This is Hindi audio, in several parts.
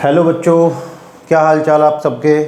हेलो बच्चों, क्या हाल चाल आप सबके।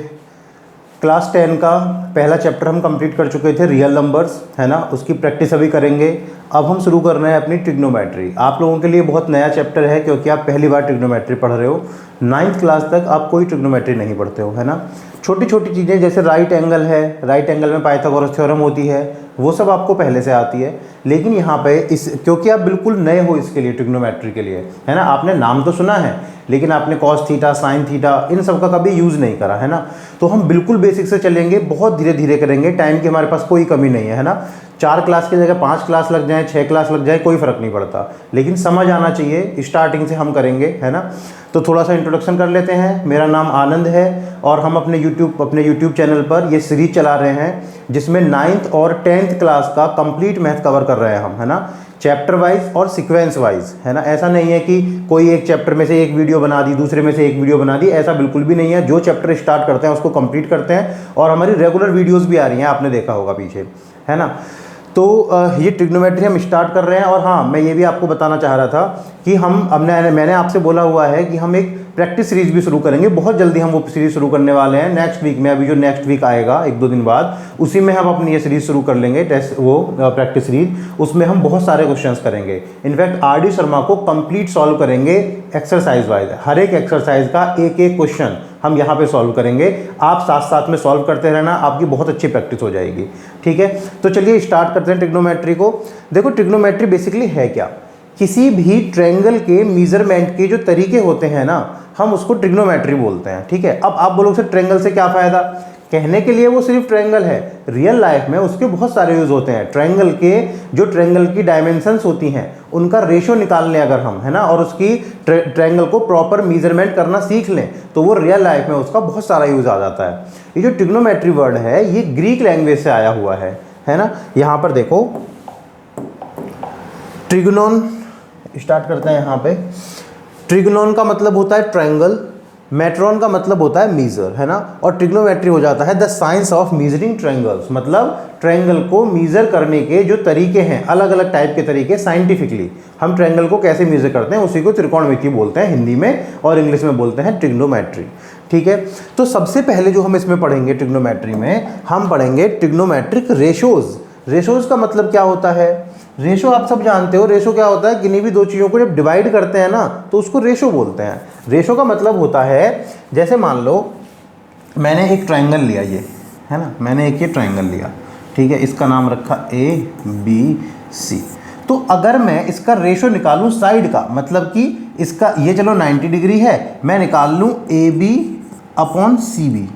क्लास 10 का पहला चैप्टर हम कंप्लीट कर चुके थे, रियल नंबर्स, है ना। उसकी प्रैक्टिस अभी करेंगे। अब हम शुरू कर रहे हैं अपनी ट्रिग्नोमेट्री। आप लोगों के लिए बहुत नया चैप्टर है क्योंकि आप पहली बार ट्रिग्नोमेट्री पढ़ रहे हो। 9th क्लास तक आप कोई ट्रिग्नोमेट्री नहीं पढ़ते हो, है ना। छोटी छोटी चीज़ें जैसे राइट एंगल है, राइट एंगल में पाइथागोरस थ्योरम होती है, वो सब आपको पहले से आती है। लेकिन यहाँ पे क्योंकि आप बिल्कुल नए हो इसके लिए, ट्रिग्नोमेट्री के लिए, है ना। आपने नाम तो सुना है लेकिन आपने कॉस थीटा, साइन थीटा, इन सब का कभी यूज़ नहीं करा, है ना। तो हम बिल्कुल बेसिक से चलेंगे, बहुत धीरे धीरे करेंगे। टाइम की हमारे पास कोई कमी नहीं है ना। 4 क्लास की जगह 5 क्लास लग जाए, 6 क्लास लग जाए, कोई फ़र्क नहीं पड़ता, लेकिन समझ आना चाहिए। स्टार्टिंग से हम करेंगे, है ना। तो थोड़ा सा इंट्रोडक्शन कर लेते हैं। मेरा नाम आनंद है और हम अपने यूट्यूब चैनल पर ये सीरीज चला रहे हैं जिसमें 9th और 10th क्लास का कंप्लीट मैथ कवर कर रहे हैं हम, है ना। चैप्टर वाइज और सीक्वेंस वाइज, है ना। ऐसा नहीं है कि कोई एक चैप्टर में से एक वीडियो बना दी, दूसरे में से एक वीडियो बना दी, ऐसा बिल्कुल भी नहीं है। जो चैप्टर स्टार्ट करते हैं उसको कंप्लीट करते हैं और हमारी रेगुलर वीडियोस भी आ रही हैं, आपने देखा होगा पीछे, है ना। तो ये ट्रिग्नोमेट्री हम स्टार्ट कर रहे हैं। और हाँ, मैं ये भी आपको बताना चाह रहा था कि मैंने आपसे बोला हुआ है कि हम एक प्रैक्टिस सीरीज भी शुरू करेंगे। बहुत जल्दी हम वो सीरीज शुरू करने वाले हैं, नेक्स्ट वीक में। अभी जो नेक्स्ट वीक आएगा 1-2 दिन बाद, उसी में हम अपनी ये सीरीज शुरू कर लेंगे, प्रैक्टिस सीरीज। उसमें हम बहुत सारे क्वेश्चंस करेंगे। In fact R D. शर्मा को कंप्लीट सॉल्व करेंगे एक्सरसाइज वाइज। हर एक एक्सरसाइज का एक एक क्वेश्चन हम यहाँ पे सॉल्व करेंगे। आप साथ साथ में सॉल्व करते रहना, आपकी बहुत अच्छी प्रैक्टिस हो जाएगी, ठीक है। तो चलिए स्टार्ट करते हैं ट्रिग्नोमेट्री को। देखो, ट्रिग्नोमेट्री बेसिकली है क्या। किसी भी ट्रायंगल के मेजरमेंट के जो तरीके होते हैं ना, हम उसको ट्रिग्नोमेट्री बोलते हैं, ठीक है। अब आप बोलोगे सर ट्रायंगल से क्या फ़ायदा। कहने के लिए वो सिर्फ ट्रायंगल है, रियल लाइफ में उसके बहुत सारे यूज़ होते हैं। ट्रायंगल की डायमेंशंस होती हैं, उनका रेशो निकाल लें अगर हम, है ना, और उसकी ट्रायंगल को प्रॉपर मेजरमेंट करना सीख लें तो वो रियल लाइफ में उसका बहुत सारा यूज़ आ जाता है। ये जो ट्रिग्नोमेट्री वर्ड है ये ग्रीक लैंग्वेज से आया हुआ है ना। यहाँ पर देखो, ट्रिग्नोन स्टार्ट करते हैं। यहाँ पे ट्रिग्नोन का मतलब होता है ट्रायंगल, मेट्रॉन का मतलब होता है मीजर, है ना। और ट्रिग्नोमेट्री हो जाता है the science of measuring triangles, मतलब ट्रायंगल को मीजर करने के जो तरीके हैं, अलग अलग टाइप के तरीके। साइंटिफिकली हम ट्रायंगल को कैसे मीजर करते हैं उसी को त्रिकोणमिति बोलते हैं हिंदी में, और इंग्लिश में बोलते हैं ट्रिग्नोमेट्री, ठीक है। तो सबसे पहले जो हम इसमें पढ़ेंगे ट्रिग्नोमेट्री में, हम पढ़ेंगे ट्रिग्नोमेट्रिक रेशोज। रेशोज का मतलब क्या होता है। रेशो आप सब जानते हो, रेशो क्या होता है, किन्हीं भी दो चीज़ों को जब डिवाइड करते हैं ना तो उसको रेशो बोलते हैं। रेशो का मतलब होता है, जैसे मान लो मैंने एक ट्रायंगल लिया, ये है ना, मैंने एक ये ट्रायंगल लिया, ठीक है। इसका नाम रखा ABC। तो अगर मैं इसका रेशो निकालूं साइड का, मतलब कि इसका ये चलो 90 डिग्री है, मैं निकाल लूँ AB/CB,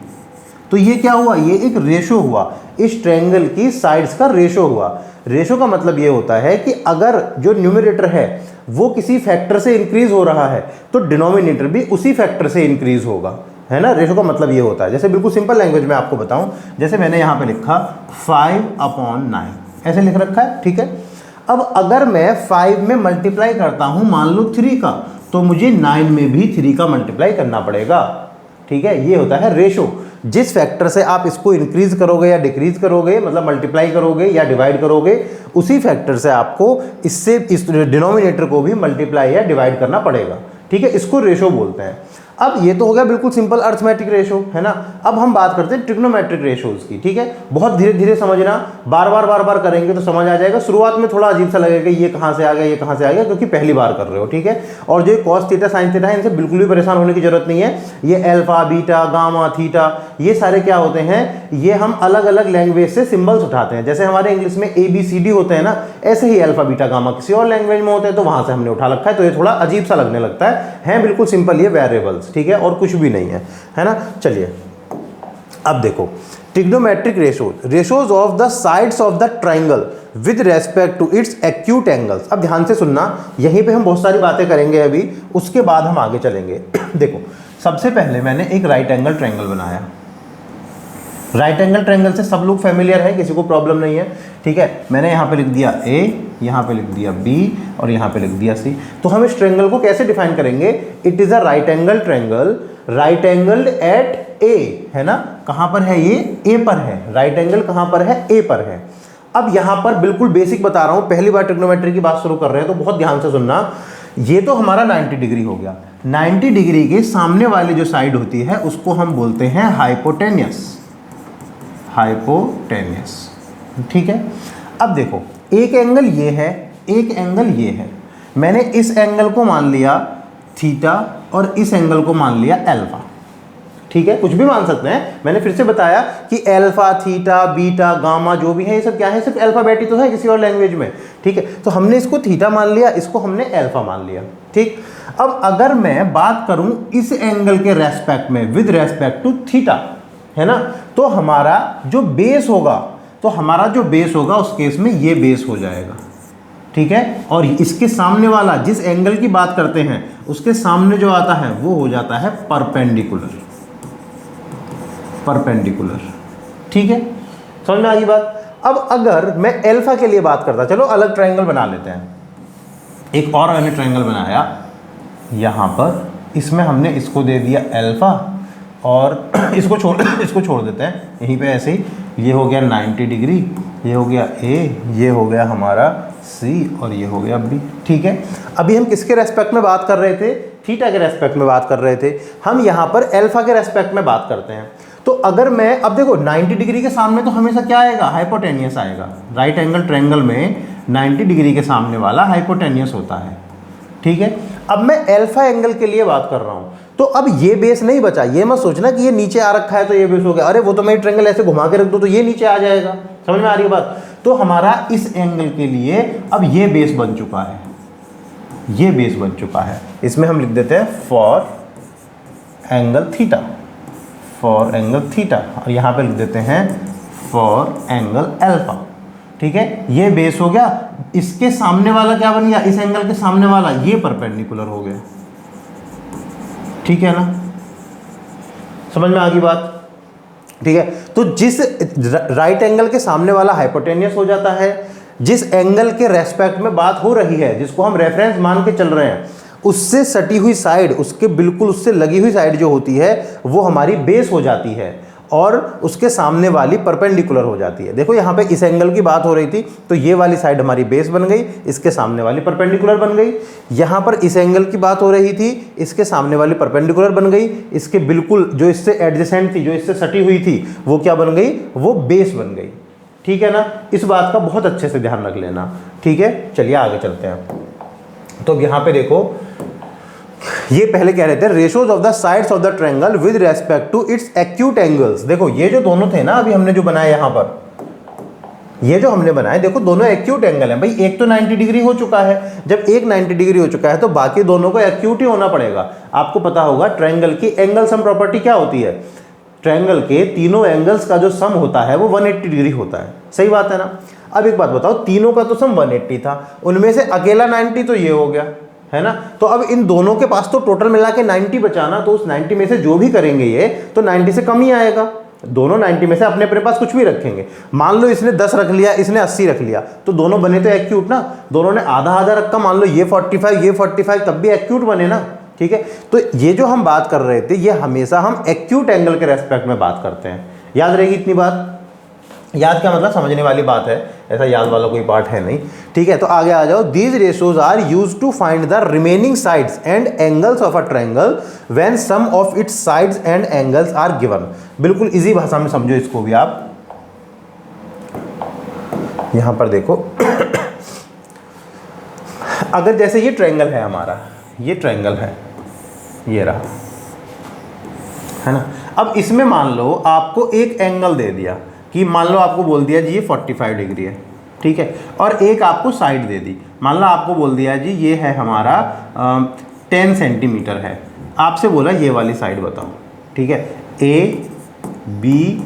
तो ये क्या हुआ, ये एक रेशो हुआ। इस ट्रायंगल की साइड्स का रेशो हुआ। रेशो का मतलब ये होता है कि अगर जो न्यूमरेटर है वो किसी फैक्टर से इंक्रीज हो रहा है तो डिनोमिनेटर भी उसी फैक्टर से इंक्रीज होगा, है ना। रेशो का मतलब ये होता है। जैसे बिल्कुल सिंपल लैंग्वेज में आपको बताऊं, जैसे मैंने यहाँ पे लिखा 5/9, ऐसे लिख रखा है, ठीक है। अब अगर मैं 5 में मल्टीप्लाई करता हूँ मान लो 3 का, तो मुझे 9 में भी 3 का मल्टीप्लाई करना पड़ेगा, ठीक है। ये होता है रेशो। जिस फैक्टर से आप इसको इंक्रीज करोगे या डिक्रीज करोगे, मतलब मल्टीप्लाई करोगे या डिवाइड करोगे, उसी फैक्टर से आपको इस डिनोमिनेटर को भी मल्टीप्लाई या डिवाइड करना पड़ेगा, ठीक है। इसको रेशो बोलते हैं। अब ये तो हो गया बिल्कुल सिंपल अर्थमेटिक रेशो, है ना। अब हम बात करते हैं ट्रिग्नोमेट्रिक रेशोज की, ठीक है। बहुत धीरे धीरे समझना, बार बार करेंगे तो समझ आ जाएगा। शुरुआत में थोड़ा अजीब सा लगेगा, ये कहाँ से आ गया, ये कहाँ से आ गया, क्योंकि पहली बार कर रहे हो, ठीक है। और जो कॉस थीटा, साइन थीटा है, इनसे बिल्कुल भी परेशान होने की जरूरत नहीं है। ये अल्फा, बीटा, गामा, थीटा, ये सारे क्या होते हैं, ये हम अलग अलग लैंग्वेज से सिंबल्स उठाते हैं। जैसे हमारे इंग्लिश में ABCD होते हैं ना, ऐसे ही अल्फा, बीटा, गामा किसी और लैंग्वेज में होते हैं, तो वहां से हमने उठा रखा है। तो ये थोड़ा अजीब सा लगने लगता है बिल्कुल सिंपल ये वेरिएबल्स, ठीक है, और कुछ भी नहीं है ना। चलिए अब देखो, trigonometric ratios of the sides of the triangle with respect to its acute angles. अब ध्यान से सुनना, यहीं पे हम बहुत सारी बातें करेंगे अभी, उसके बाद हम आगे चलेंगे। देखो, सबसे पहले मैंने एक राइट एंगल ट्रायंगल बनाया। राइट एंगल ट्रायंगल से सब लोग फैमिलियर है, किसी को प्रॉब्लम नहीं है, ठीक है। मैंने यहाँ पे लिख दिया A, यहाँ पे लिख दिया B और यहाँ पे लिख दिया C। तो हम इस ट्रायंगल को कैसे डिफाइन करेंगे, it is a right angle triangle, right angled eight A, है ना। कहाँ पर है ये, A पर है। राइट एंगल कहाँ पर है, A पर है। अब यहाँ पर बिल्कुल बेसिक बता रहा हूँ, पहली बार ट्रिग्नोमेट्री की बात शुरू कर रहे हैं तो बहुत ध्यान से सुनना। ये तो हमारा 90 डिग्री हो गया। 90 डिग्री के सामने वाली जो साइड होती है उसको हम बोलते हैं हाइपोटेनियस, हाइपोटेनियस। ठीक है, अब देखो एक एंगल ये है, एक एंगल ये है। मैंने इस एंगल को मान लिया थीटा और इस एंगल को मान लिया अल्फा। ठीक है, कुछ भी मान सकते हैं। मैंने फिर से बताया कि अल्फा, थीटा, बीटा, गामा जो भी है ये सब क्या है, सिर्फ अल्फाबेट तो है किसी और लैंग्वेज में। ठीक है, तो हमने इसको थीटा मान लिया, इसको हमने अल्फा मान लिया। ठीक, अब अगर मैं बात करूं इस एंगल के रेस्पेक्ट में विद रेस्पेक्ट टू थीटा, है ना, तो हमारा जो बेस होगा, उस केस में ये बेस हो जाएगा। ठीक है, और इसके सामने वाला जिस एंगल की बात करते हैं उसके सामने जो आता है वो हो जाता है परपेंडिकुलर, परपेंडिकुलर। ठीक है, समझ में आ गई बात। अब अगर मैं अल्फा के लिए बात करता, चलो अलग ट्रायंगल बना लेते हैं। एक और मैंने ट्रायंगल बनाया यहाँ पर, इसमें हमने इसको दे दिया अल्फा और इसको छोड़ देते हैं यहीं पे ऐसे ही। ये हो गया 90 डिग्री, ये हो गया ए, ये हो गया हमारा सी और ये हो गया बी। ठीक है, अभी हम किसके रेस्पेक्ट में बात कर रहे थे, थीटा के रेस्पेक्ट में बात कर रहे थे। हम यहाँ पर अल्फा के रेस्पेक्ट में बात करते हैं। तो अगर मैं अब देखो 90 डिग्री के सामने तो हमेशा क्या आएगा, हाइपोटेनियस आएगा। राइट एंगल ट्रायंगल में 90 डिग्री के सामने वाला हाइपोटेनियस होता है। ठीक है, अब मैं अल्फा एंगल के लिए बात कर रहा हूँ, तो अब ये बेस नहीं बचा। ये मत सोचना कि ये नीचे आ रखा है तो ये बेस हो गया, अरे वो तो मैं ट्रायंगल ऐसे घुमा के रख दूँ तो ये नीचे आ जाएगा। समझ में आ रही है बात। तो हमारा इस एंगल के लिए अब ये बेस बन चुका है, ये बेस बन चुका है। इसमें हम लिख देते हैं for angle theta, for angle theta, और यहाँ पे लिख देते हैं फॉर एंगल अल्फा। ठीक है, ये बेस हो गया। इसके सामने वाला क्या बन गया, इस एंगल के सामने वाला ये परपेंडिकुलर हो गया। ठीक है ना, समझ में आ गई बात। ठीक है, तो जिस राइट एंगल के सामने वाला हाइपोटेनियस हो जाता है, जिस एंगल के रेस्पेक्ट में बात हो रही है, जिसको हम रेफरेंस मान के चल रहे हैं, उससे सटी हुई साइड, उसके बिल्कुल उससे लगी हुई साइड जो होती है वो हमारी बेस हो जाती है और उसके सामने वाली परपेंडिकुलर हो जाती है। देखो यहाँ पे इस एंगल की बात हो रही थी तो ये वाली साइड हमारी बेस बन गई, इसके सामने वाली परपेंडिकुलर बन गई। यहाँ पर इस एंगल की बात हो रही थी, इसके सामने वाली परपेंडिकुलर बन गई, इसके बिल्कुल जो इससे एडजेसेंट थी, जो इससे सटी हुई थी, वो क्या बन गई, वो बेस बन गई। ठीक है ना, इस बात का बहुत अच्छे से ध्यान रख लेना। ठीक है, चलिए आगे चलते हैं। तो यहाँ पे देखो, ये पहले कह रहे थे ratios of the sides of the triangle with respect to its acute angles. देखो ये जो दोनों थे ना, अभी हमने जो बनाया यहाँ पर, ये जो हमने बनाए, देखो दोनों एक्यूट एंगल हैं भाई। एक तो 90 डिग्री हो चुका है, जब एक 90 डिग्री हो चुका है तो बाकी दोनों को एक्यूट ही होना पड़ेगा। आपको पता होगा ट्रायंगल की एंगल सम प्रॉपर्टी क्या होती है, ट्रायंगल के तीनों एंगल्स का जो सम होता है वो 180 डिग्री होता है। सही बात है ना। अब एक बात बताओ, तीनों का तो सम 180 था, उनमें से अकेला 90 तो ये हो गया, है ना। तो अब इन दोनों के पास तो टोटल मिला के 90 बचाना, तो उस 90 में से जो भी करेंगे ये तो 90 से कम ही आएगा। दोनों 90 में से अपने अपने पास कुछ भी रखेंगे। मान लो इसने 10 रख लिया, इसने 80 रख लिया, तो दोनों बने तो एक्यूट ना। दोनों ने आधा आधा रखा, मान लो ये 45 ये 45, तब भी एक्यूट बने ना। ठीक है, तो ये जो हम बात कर रहे थे ये हमेशा हम एक्यूट एंगल के रेस्पेक्ट में बात करते हैं। याद रहेगी इतनी बात। याद क्या मतलब, समझने वाली बात है, ऐसा याद वाला कोई पार्ट है नहीं। ठीक है, तो आगे आ जाओ। These ratios are used to find the remaining sides and angles of a triangle when some of its sides and angles are given. बिल्कुल इजी भाषा में समझो इसको भी आप। यहां पर देखो अगर जैसे ये ट्रायंगल है हमारा, ये ट्रायंगल है, ये रहा, है ना। अब इसमें मान लो आपको एक एंगल दे दिया कि मान लो आपको बोल दिया जी ये 45 डिग्री है, ठीक है, और एक आपको साइड दे दी, मान लो आपको बोल दिया जी ये है हमारा 10 सेंटीमीटर है, आपसे बोला ये वाली साइड बताओ, ठीक है, ए बी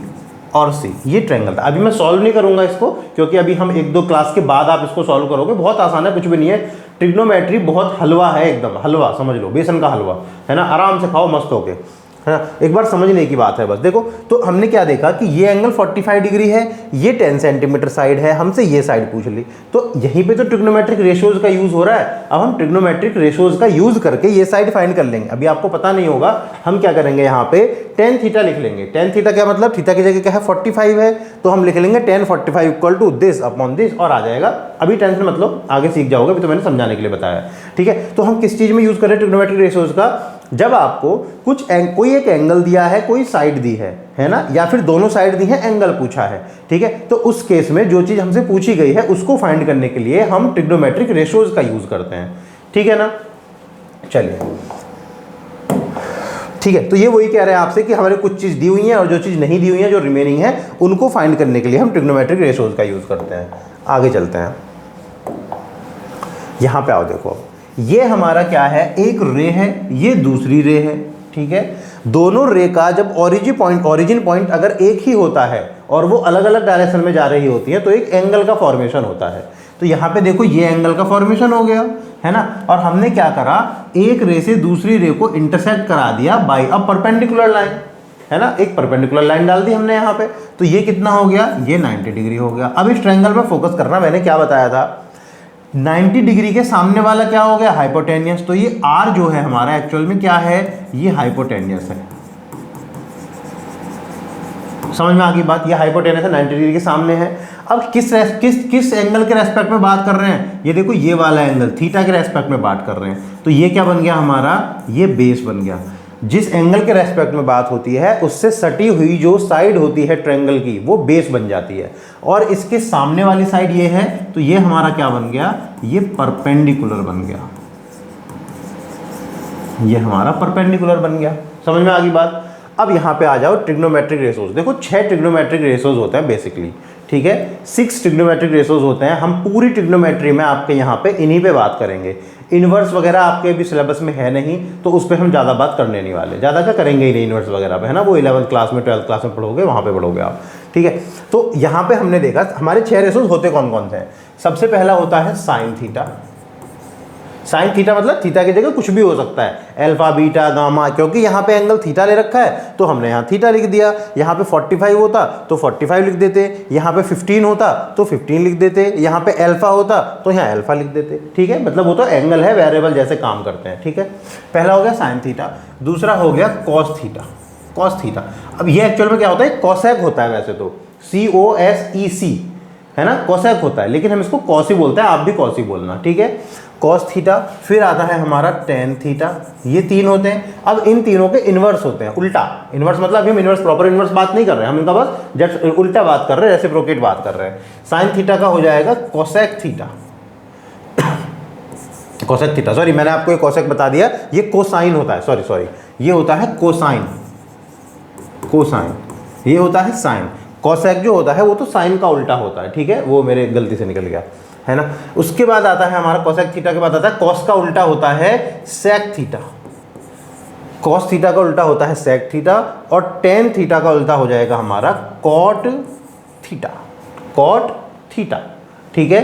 और सी, ये ट्रायंगल था। अभी मैं सॉल्व नहीं करूंगा इसको, क्योंकि अभी हम 1-2 क्लास के बाद आप इसको सॉल्व करोगे, बहुत आसान है, कुछ भी नहीं है। ट्रिग्नोमेट्री बहुत हलवा है, एकदम हलवा समझ लो, बेसन का हलवा, है ना, आराम से खाओ मस्त होके। है ना। एक बार समझने की बात है बस। देखो तो हमने क्या देखा कि ये एंगल 45 डिग्री है, ये 10 सेंटीमीटर साइड है, हमसे ये साइड पूछ ली, तो यहीं पे तो ट्रिग्नोमेट्रिक रेशियोज का यूज हो रहा है। अब हम ट्रिग्नोमेट्रिक रेशियोज का यूज करके ये साइड फाइंड कर लेंगे। अभी आपको पता नहीं होगा, हम क्या करेंगे यहाँ पे tan थीटा लिख लेंगे। tan थीटा क्या मतलब, थीटा की जगह क्या है 45 है, तो हम लिख लेंगे tan 45 equal to this upon this और आ जाएगा। अभी टेंशन मतलब आगे सीख जाओगे, अभी तो मैंने समझाने के लिए बताया, ठीक है। तो हम किस चीज में यूज कर रहे हैं ट्रिग्नोमेट्रिक रेशियोज का, जब आपको कोई एक एंगल दिया है, कोई साइड दी है ना, या फिर दोनों साइड दी है, एंगल पूछा है, ठीक है। तो उस केस में जो चीज हमसे पूछी गई है उसको फाइंड करने के लिए हम ट्रिग्नोमेट्रिक रेशियोज का यूज करते हैं, ठीक है ना। चलिए ठीक है, तो ये वही कह रहे हैं आपसे कि हमारे कुछ चीज दी हुई है और जो चीज नहीं दी हुई है, जो रिमेनिंग है, उनको फाइंड करने के लिए हम ट्रिग्नोमेट्रिक रेशियोज का यूज करते हैं। आगे चलते हैं, यहां पे आओ, देखो ये हमारा क्या है, एक रे है, ये दूसरी रे है, ठीक है। दोनों रे का जब ओरिजिन पॉइंट अगर एक ही होता है और वो अलग अलग डायरेक्शन में जा रही होती है तो एक एंगल का फॉर्मेशन होता है। तो यहाँ पे देखो ये एंगल का फॉर्मेशन हो गया, है ना। और हमने क्या करा, एक रे से दूसरी रे को इंटरसेक्ट करा दिया बाय अ परपेंडिकुलर लाइन, है ना। एक परपेंडिकुलर लाइन डाल दी हमने यहाँ पे, तो ये कितना हो गया, ये 90 डिग्री हो गया। अब इस ट्रायंगल पे फोकस करना, मैंने क्या बताया था, 90 डिग्री के सामने वाला क्या हो गया, हाइपोटेनियस। तो ये आर जो है हमारा एक्चुअल में क्या है, ये हाइपोटेनियस है। समझ में आ गई बात, ये हाइपोटेनियस है, 90 डिग्री के सामने है। अब किस एंगल के रेस्पेक्ट में बात कर रहे हैं, ये देखो ये वाला एंगल थीटा के रेस्पेक्ट में बात कर रहे हैं। तो ये क्या बन गया हमारा, ये बेस बन गया। जिस एंगल के रेस्पेक्ट में बात होती है उससे सटी हुई जो साइड होती है ट्रायंगल की, वो बेस बन जाती है। और इसके सामने वाली साइड ये है, तो ये हमारा क्या बन गया, ये परपेंडिकुलर बन गया, ये हमारा परपेंडिकुलर बन गया। समझ में आ गई बात। अब यहाँ पे आ जाओ ट्रिग्नोमेट्रिक रेशियोज। देखो 6 ट्रिग्नोमेट्रिक रेशियोज होते हैं बेसिकली, ठीक है। 6 ट्रिग्नोमेट्रिक रेशियोज होते हैं। हम पूरी ट्रिग्नोमेट्री में आपके यहाँ पे इन्हीं पे बात करेंगे। इन्वर्स वगैरह आपके भी सिलेबस में है नहीं, तो उस पर हम ज़्यादा बात करने नहीं वाले, ज़्यादा क्या करेंगे ही नहीं इन्वर्स वगैरह पे, है ना। वो 11th क्लास में 12th क्लास में पढ़ोगे, वहाँ पे पढ़ोगे आप, ठीक है। तो यहाँ पे हमने देखा हमारे 6 रेशियोज होते कौन कौन से हैं। सबसे पहला होता है साइन थीटा। साइन थीटा मतलब थीटा की जगह कुछ भी हो सकता है, अल्फा बीटा गामा, क्योंकि यहाँ पे एंगल थीटा ले रखा है तो हमने यहाँ थीटा लिख दिया। यहाँ पे 45 होता तो 45 लिख देते, यहाँ पे 15 होता तो 15 लिख देते, यहाँ पे अल्फा होता तो यहाँ अल्फा लिख देते, ठीक है। मतलब वो तो एंगल है, वेरिएबल जैसे काम करते हैं, ठीक है। पहला हो गया साइन थीटा, दूसरा हो गया कॉस थीटा। कॉस थीटा, अब ये एक्चुअल में क्या होता है, कॉसेक होता है वैसे तो, COSEC, है ना, कॉसेक होता है, लेकिन हम इसको कॉस ही बोलते हैं, आप भी कॉस ही बोलना, ठीक है। कॉस थीटा, फिर आता है हमारा टेन थीटा, ये 3 होते हैं। अब इन तीनों के इन्वर्स होते हैं, उल्टा इन्वर्स, मतलब हम इन्वर्स प्रॉपर इन्वर्स बात नहीं कर रहे हैं, हम इनका बस जस्ट उल्टा बात कर रहे हैं, रेसिप्रोकेट बात कर रहे हैं। साइन थीटा का हो जाएगा cosec theta, cosec theta, sorry मैंने आपको ये कोसेक बता दिया, ये कोसाइन होता है, सॉरी ये होता है कोसाइन, कोसाइन ये होता है साइन। कोसेक जो होता है वो तो साइन का उल्टा होता है, ठीक है, वो मेरे गलती से निकल गया, है ना। उसके बाद आता है हमारा कोसेक थीटा के बाद आता है कॉस का उल्टा होता है सेक थीटा। कॉस थीटा का उल्टा होता है सेक थीटा, और टेन थीटा का उल्टा हो जाएगा हमारा कॉट थीटा, कॉट थीटा, ठीक है।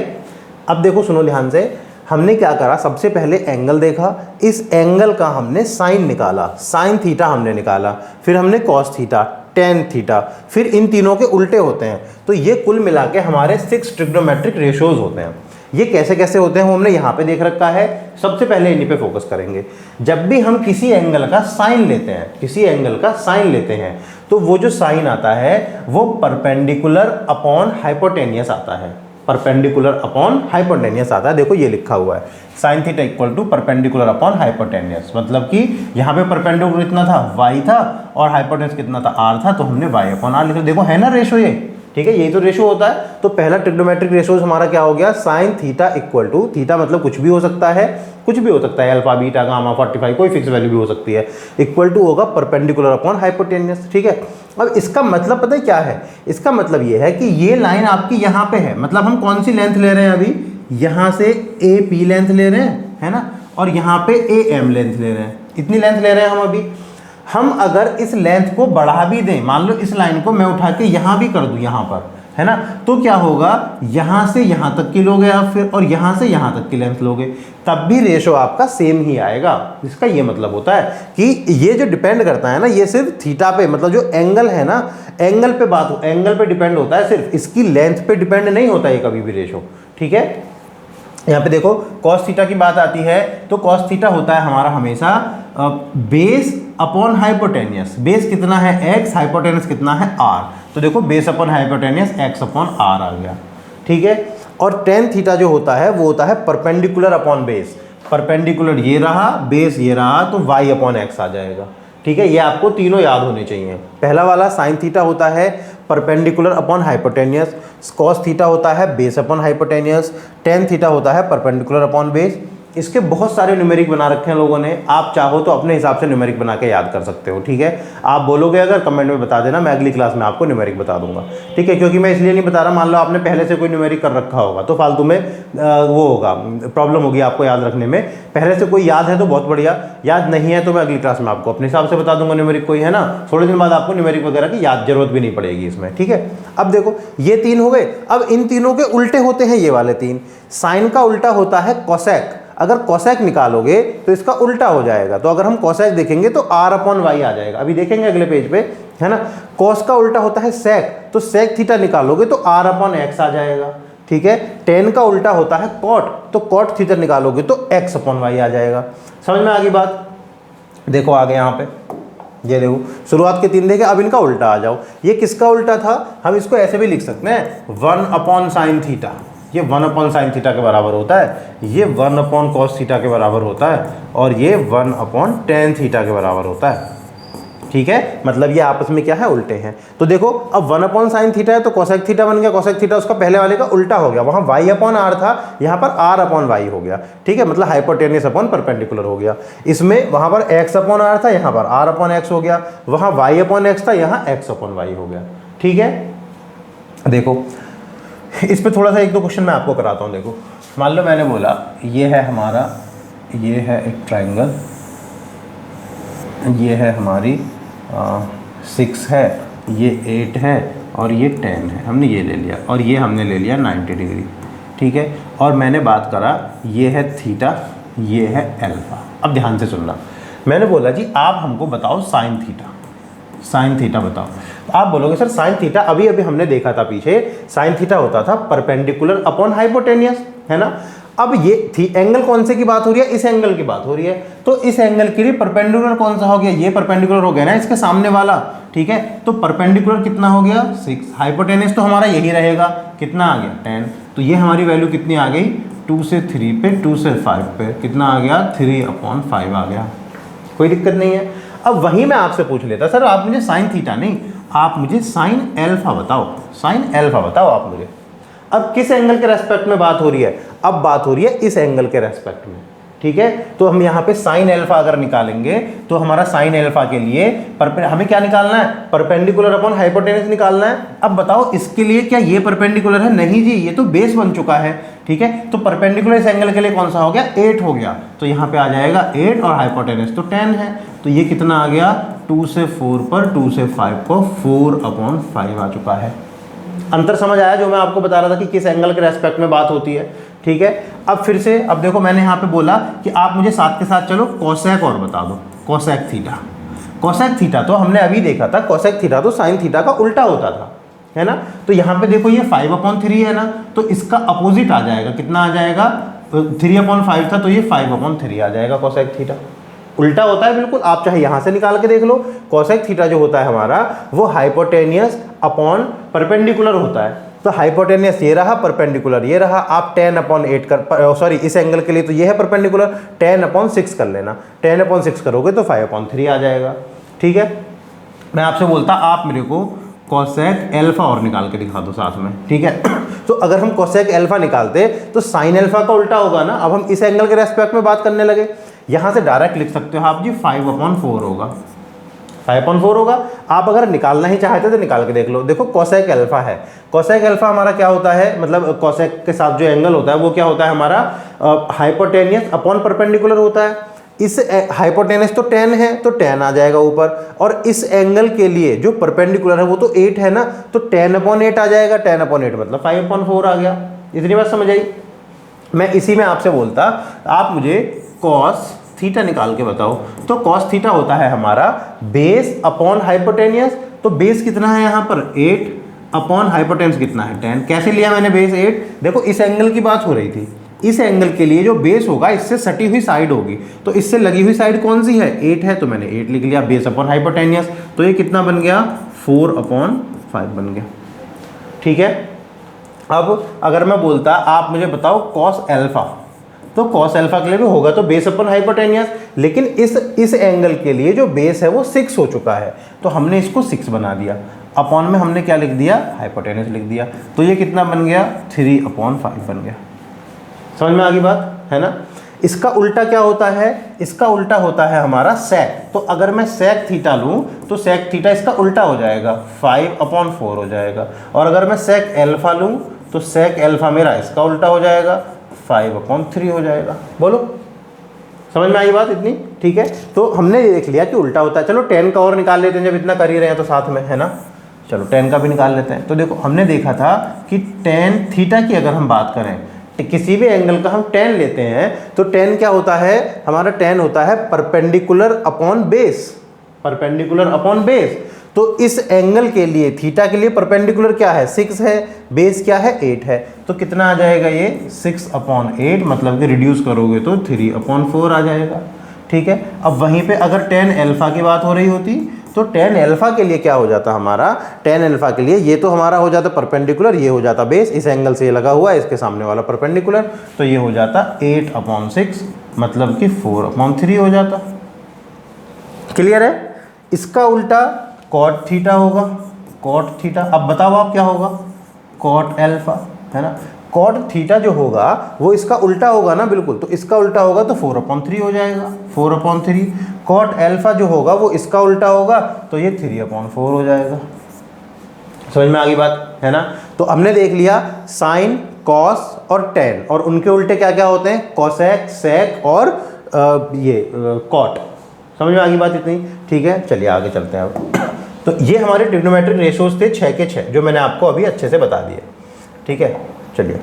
अब देखो सुनो ध्यान से, हमने क्या करा, सबसे पहले एंगल देखा, इस एंगल का हमने साइन निकाला, साइन थीटा हमने निकाला, फिर हमने कॉस थीटा, टेन थीटा, फिर इन तीनों के उल्टे होते हैं, तो ये कुल मिला के हमारे 6 ट्रिग्नोमेट्रिक रेशियोज होते हैं। ये कैसे कैसे होते हैं वो हमने यहाँ पे देख रखा है। सबसे पहले इन्हीं पे फोकस करेंगे। जब भी हम किसी एंगल का साइन लेते हैं, किसी एंगल का साइन लेते हैं, तो वो जो साइन आता है वो परपेंडिकुलर अपॉन हाइपोटेनियस आता है, परपेंडिकुलर अपॉन हाइपोटेनियस आता है। देखो ये लिखा हुआ है, sine theta equal to perpendicular upon hypotenuse, मतलब कि यहाँ पे परपेंडिकुलर कितना था, y था, और हाइपोटेनियस कितना था, r था, तो हमने y अपॉन r लिखा। देखो है ना रेशो ये, ठीक है, यही तो रेशो होता है। तो पहला ट्रिग्नोमेट्रिक रेशोज हमारा क्या हो गया, sine theta equal to, theta मतलब कुछ भी हो सकता है, कुछ भी हो सकता है, अल्फा बीटा गामा 45 कोई फिक्स वैल्यू भी हो सकती है, इक्वल टू होगा परपेंडिकुलर अपॉन हाइपोटेनियस, ठीक है। अब इसका मतलब पता है क्या है, इसका मतलब ये है कि ये लाइन आपकी यहाँ पे है, मतलब हम कौन सी लेंथ ले रहे हैं अभी, यहाँ से AP लेंथ ले रहे हैं, है ना, और यहाँ पे AM लेंथ ले रहे हैं, इतनी लेंथ ले रहे हैं हम अभी। हम अगर इस लेंथ को बढ़ा भी दें, मान लो इस लाइन को मैं उठा के यहाँ भी कर दूँ, यहाँ पर, है ना। तो क्या होगा, यहाँ से यहाँ तक की लोगे आप फिर, और यहाँ से यहाँ तक की लेंथ लोगे, तब भी रेशो आपका सेम ही आएगा। इसका ये मतलब होता है कि ये जो डिपेंड करता है ना, ये सिर्फ थीटा पे, मतलब जो एंगल है ना, एंगल पे डिपेंड होता है, सिर्फ इसकी लेंथ पे डिपेंड नहीं होता ये कभी भी रेशो। ठीक है, यहाँ पे देखो cos थीटा की बात आती है तो cos थीटा होता है हमारा हमेशा बेस अपॉन हाइपोटेनियस। बेस कितना है x, हाइपोटेनियस कितना है r, तो देखो base upon hypotenuse x upon r आ गया। ठीक है, और tan थीटा जो होता है वो होता है परपेंडिकुलर अपॉन बेस। परपेंडिकुलर ये रहा, बेस ये रहा, तो y अपॉन x आ जाएगा। ठीक है, ये आपको तीनों याद होने चाहिए। पहला वाला sin थीटा होता है perpendicular upon hypotenuse, cos theta होता है base upon hypotenuse, tan theta होता है परपेंडिकुलर अपॉन बेस। इसके बहुत सारे न्यूमेरिक बना रखे हैं लोगों ने, आप चाहो तो अपने हिसाब से न्यूमेरिक बना के याद कर सकते हो। ठीक है, आप बोलोगे अगर कमेंट में बता देना, मैं अगली क्लास में आपको न्यूमेरिक बता दूंगा। ठीक है, क्योंकि मैं इसलिए नहीं बता रहा, मान लो आपने पहले से कोई न्यूमेरिक कर रखा होगा तो फालतू में वो होगा, प्रॉब्लम होगी आपको याद रखने में। पहले से कोई याद है तो बहुत बढ़िया, याद नहीं है तो मैं अगली क्लास में आपको अपने हिसाब से बता दूंगा न्यूमेरिक कोई, है ना। थोड़े दिन बाद आपको न्यूमेरिक वगैरह की याद जरूरत भी नहीं पड़ेगी इसमें। ठीक है, अब देखो ये तीन हो गए। अब इन तीनों के उल्टे होते हैं ये वाले तीन। साइन का उल्टा होता है कोसेक, अगर कोसेक निकालोगे तो इसका उल्टा हो जाएगा। तो अगर हम कोसेक देखेंगे तो r अपॉन वाई आ जाएगा, अभी देखेंगे अगले पेज पे, है ना। कोस का उल्टा होता है सेक, तो सेक थीटा निकालोगे तो r अपॉन एक्स आ जाएगा। ठीक है, टेन का उल्टा होता है कॉट, तो कॉट थीटा निकालोगे तो x अपॉन वाई आ जाएगा। समझ में आ गई बात। देखो आगे यहाँ पे, ये देखो शुरुआत के तीन देखे, अब इनका उल्टा आ जाओ। ये किसका उल्टा था, हम इसको ऐसे भी लिख सकते हैं 1 अपॉन साइन थीटा, ये 1 अपॉन साइन थीटा के बराबर होता है, ये 1 अपॉन कॉस थीटा के बराबर होता है, और ये 1 अपॉन टेन थीटा के बराबर होता है। ठीक है, मतलब ये आपस में क्या है, उल्टे हैं। तो देखो अब 1 अपॉन साइन थीटा है तो कोसेक थीटा बन गया, कोसेक थीटा उसका पहले वाले का उल्टा हो गया, वहाँ y अपॉन r था, यहाँ पर r अपॉन y हो गया। ठीक है, मतलब हाइपोटेनियस अपॉन परपेंडिकुलर हो गया। इसमें वहाँ पर x अपॉन r था, यहाँ पर r अपॉन x हो गया, वहाँ y अपॉन x था, यहाँ x अपॉन y हो गया। ठीक है, देखो इस पर थोड़ा सा एक दो क्वेश्चन मैं आपको कराता हूँ। देखो मान लो मैंने बोला ये है हमारा, ये है एक ट्राइंगल, ये है हमारी 6 है, ये 8 है, और ये 10 है, हमने ये ले लिया, और ये हमने ले लिया 90 डिग्री। ठीक है, और मैंने बात करा ये है थीटा, ये है अल्फा। अब ध्यान से सुनना, मैंने बोला जी आप हमको बताओ साइन थीटा, साइन थीटा बताओ। तो आप बोलोगे सर साइन थीटा अभी अभी हमने देखा था पीछे, साइन थीटा होता था परपेंडिकुलर अपॉन हाइपोटेनियस, है ना। अब ये थी एंगल कौन से की बात हो रही है, इस एंगल की बात हो रही है, तो इस एंगल के लिए परपेंडिकुलर कौन सा हो गया, ये परपेंडिकुलर हो गया ना इसके सामने वाला। ठीक है, तो परपेंडिकुलर कितना हो गया 6, हाइपोटेनियस तो हमारा यही रहेगा, कितना आ गया 10, तो ये हमारी वैल्यू कितनी आ गई 2 से 3 पे, 2 से 5 पे, कितना आ गया 3 अपॉन 5 आ गया। कोई दिक्कत नहीं है। अब वहीं मैं आपसे पूछ लेता सर आप मुझे साइन थीटा नहीं, आप मुझे साइन एल्फा बताओ, साइन एल्फा बताओ आप मुझे। अब किस एंगल के रेस्पेक्ट में बात हो रही है, अब बात हो रही है इस एंगल के रेस्पेक्ट में। ठीक है, तो हम यहाँ पे साइन एल्फा अगर निकालेंगे तो हमारा साइन एल्फा के लिए हमें क्या निकालना है, परपेंडिकुलर अपॉन हाइपोटेनस निकालना है। अब बताओ इसके लिए क्या ये परपेंडिकुलर है, नहीं जी ये तो बेस बन चुका है। ठीक है, तो परपेंडिकुलर इस एंगल के लिए कौन सा हो गया 8 हो गया, तो यहाँ पे आ जाएगा 8 और हाइपोटेनस तो 10 है, तो ये कितना आ गया 2 से 4 पर 2 से 5 को 4 अपॉन 5 आ चुका है। अंतर समझ आया जो मैं आपको बता रहा था कि किस एंगल के रेस्पेक्ट में बात होती है। ठीक है, अब फिर से अब देखो मैंने यहाँ पे बोला कि आप मुझे साथ के साथ चलो कोसेक और बता दो, कोसेक थीटा। कोसेक थीटा तो हमने अभी देखा था, कोसेक थीटा तो साइन थीटा का उल्टा होता था, है ना। तो यहाँ पे देखो ये 5/3 है ना, तो इसका अपोजिट आ जाएगा, कितना आ जाएगा 3/5 था तो ये 5/3 आ जाएगा कोसेक थीटा। उल्टा होता है बिल्कुल, आप चाहे यहाँ से निकाल के देख लो। कोसेक थीटा जो होता है हमारा वो हाइपोटेनियस अपॉन परपेंडिकुलर होता है, तो हाइपोटेनियस ये रहा, परपेंडिकुलर ये रहा। आप 10/8 कर, सॉरी इस एंगल के लिए तो ये है परपेंडिकुलर, 10/6 कर लेना, 10/6 करोगे तो 5/3 आ जाएगा। ठीक है, मैं आपसे बोलता आप मेरे को कोसेक एल्फा और निकाल के दिखा दो साथ में। ठीक है, तो अगर हम कोसेक एल्फा निकालते तो साइन एल्फा का उल्टा होगा ना। अब हम इस एंगल के रेस्पेक्ट में बात करने लगे, यहाँ से डायरेक्ट लिख सकते हो आप जी 5/4 होगा, 5/4 होगा। आप अगर निकालना ही चाहते तो निकाल के देख लो। देखो कोसेक एल्फा है, कोसेक एल्फा हमारा क्या होता है, मतलब कोसेक के साथ जो एंगल होता है वो क्या होता है हमारा हाइपोटेनियस अपॉन परपेंडिकुलर होता है। इस हाइपोटेनस तो 10 है तो 10 आ जाएगा ऊपर, और इस एंगल के लिए जो परपेंडिकुलर है वो तो 8 है ना, तो 10/8 आ जाएगा। 10/8 मतलब 5/4 आ गया। इतनी बात समझ आई। मैं इसी में आपसे बोलता आप मुझे कॉस थीटा निकाल के बताओ, तो कॉस थीटा होता है हमारा बेस अपॉन हाइपोटेनियस। तो बेस कितना है यहाँ पर 8 अपॉन हाइपोटेनस कितना है 10। कैसे लिया मैंने बेस 8? देखो इस एंगल की बात हो रही थी, इस एंगल के लिए जो बेस होगा इससे सटी हुई साइड होगी, तो इससे लगी हुई साइड कौन सी है 8 है, तो मैंने 8 लिख लिया बेस अपॉन हाइपोटेनियस। तो ये कितना बन गया 4/5 बन गया। ठीक है। अब अगर मैं बोलता आप मुझे बताओ कॉस अल्फा, तो कॉस अल्फा के लिए भी होगा तो बेस अपॉन हाइपोटेनियस, लेकिन इस एंगल के लिए जो बेस है वो 6 हो चुका है, तो हमने इसको 6 बना दिया। अपॉन में हमने क्या लिख दिया हाइपोटेनियस लिख दिया, तो ये कितना बन गया 3/5 बन गया। समझ में आ गई बात है ना। इसका उल्टा क्या होता है, इसका उल्टा होता है हमारा सेक। तो अगर मैं सेक थीटा लूँ तो सेक थीटा इसका उल्टा हो जाएगा 5/4 हो जाएगा, और अगर मैं सेक अल्फा लूँ तो सेक अल्फा मेरा इसका उल्टा हो जाएगा 5/3 हो जाएगा। बोलो समझ में आई बात इतनी। ठीक है, तो हमने ये देख लिया कि उल्टा होता है। चलो 10 का और निकाल लेते हैं, जब इतना कर ही रहे हैं तो साथ में, है ना। चलो 10 का भी निकाल लेते हैं। तो देखो हमने देखा था कि tan थीटा की अगर हम बात करें, किसी भी एंगल का हम tan लेते हैं तो tan क्या होता है हमारा, tan होता है perpendicular upon base, perpendicular upon base. तो इस एंगल के लिए थीटा के लिए परपेंडिकुलर क्या है 6 है, बेस क्या है 8 है, तो कितना आ जाएगा ये 6/8, मतलब कि रिड्यूस करोगे तो 3/4 आ जाएगा। ठीक है। अब वहीं पे अगर tan अल्फा की बात हो रही होती तो tan अल्फा के लिए क्या हो जाता हमारा, tan अल्फा के लिए ये तो हमारा हो जाता परपेंडिकुलर, ये हो जाता बेस, इस एंगल से ये लगा हुआ है, इसके सामने वाला परपेंडिकुलर, तो ये हो जाता 8/6 मतलब कि 4/3 हो जाता। क्लियर है। इसका उल्टा कॉट थीटा होगा, कॉट थीटा। अब बताओ आप क्या होगा, कॉट अल्फा, है ना। कॉट थीटा जो होगा वो इसका उल्टा होगा ना, बिल्कुल, तो इसका उल्टा होगा तो 4/3 हो जाएगा, 4/3। कॉट अल्फा जो होगा वो इसका उल्टा होगा तो ये 3/4 हो जाएगा। समझ में आ गई बात, है ना। तो हमने देख लिया साइन, कॉस और टेन, और उनके उल्टे क्या क्या होते हैं, कॉसेक, सेक और कॉट। समझ में आ गई बात इतनी। ठीक है, चलिए आगे चलते हैं अब। तो ये हमारे ट्रिग्नोमेट्रिक रेशियोज थे 6 के 6, जो मैंने आपको अभी अच्छे से बता दिए। ठीक है, चलिए।